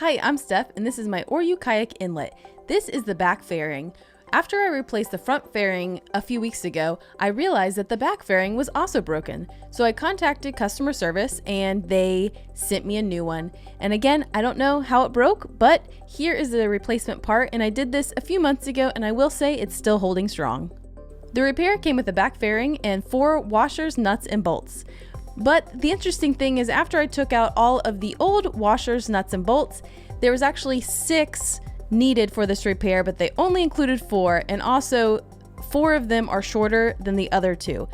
Hi, I'm Steph, and this is my Oru Kayak Inlet. This is the back fairing. After I replaced the front fairing a few weeks ago, I realized that the back fairing was also broken. So I contacted customer service and they sent me a new one. And again, I don't know how it broke, but here is the replacement part, and I did this a few months ago, and I will say it's still holding strong. The repair came with a back fairing and 4 washers, nuts, and bolts. But the interesting thing is, after I took out all of the old washers, nuts, and bolts, there was actually 6 needed for this repair, but they only included 4, and also 4 of them are shorter than the other 2.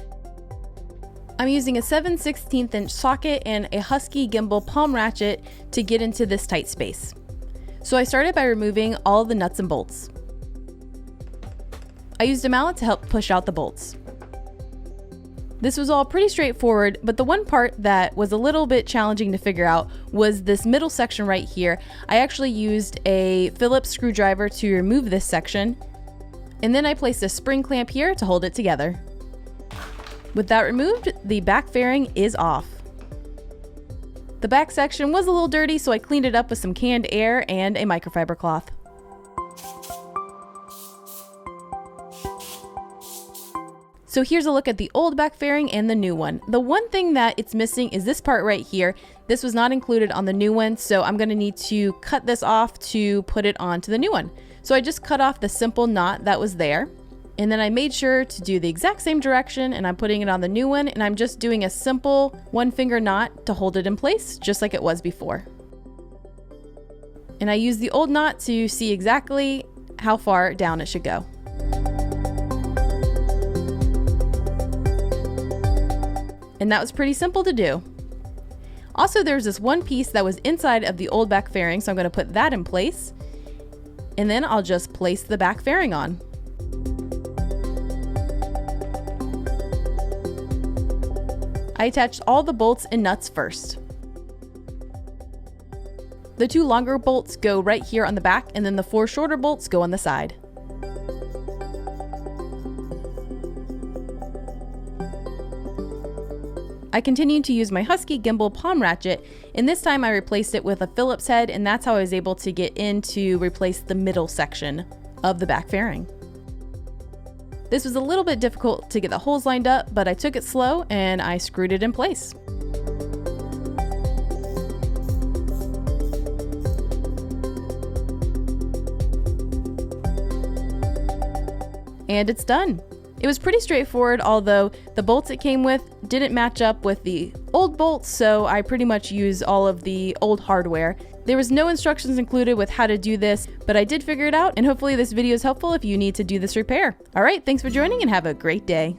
I'm using a 7/16 inch socket and a Husky gimbal palm ratchet to get into this tight space. So I started by removing all the nuts and bolts. I used a mallet to help push out the bolts. This was all pretty straightforward, but the one part that was a little bit challenging to figure out was this middle section right here. I actually used a Phillips screwdriver to remove this section, and then I placed a spring clamp here to hold it together. With that removed, the back fairing is off. The back section was a little dirty, so I cleaned it up with some canned air and a microfiber cloth. So here's a look at the old back fairing and the new one. The one thing that it's missing is this part right here. This was not included on the new one, so I'm going to need to cut this off to put it onto the new one. So I just cut off the simple knot that was there, and then I made sure to do the exact same direction, and I'm putting it on the new one, and I'm just doing a simple 1-finger knot to hold it in place, just like it was before. And I used the old knot to see exactly how far down it should go. And that was pretty simple to do. Also, there's this one piece that was inside of the old back fairing, so I'm going to put that in place. And then I'll just place the back fairing on. I attached all the bolts and nuts first. The 2 longer bolts go right here on the back, and then the 4 shorter bolts go on the side. I continued to use my Husky gimbal palm ratchet, and this time I replaced it with a Phillips head, and that's how I was able to get in to replace the middle section of the back fairing. This was a little bit difficult to get the holes lined up, but I took it slow and I screwed it in place. And it's done. It was pretty straightforward, although the bolts it came with didn't match up with the old bolts, so I pretty much used all of the old hardware. There was no instructions included with how to do this, but I did figure it out, and hopefully this video is helpful if you need to do this repair. All right, thanks for joining and have a great day.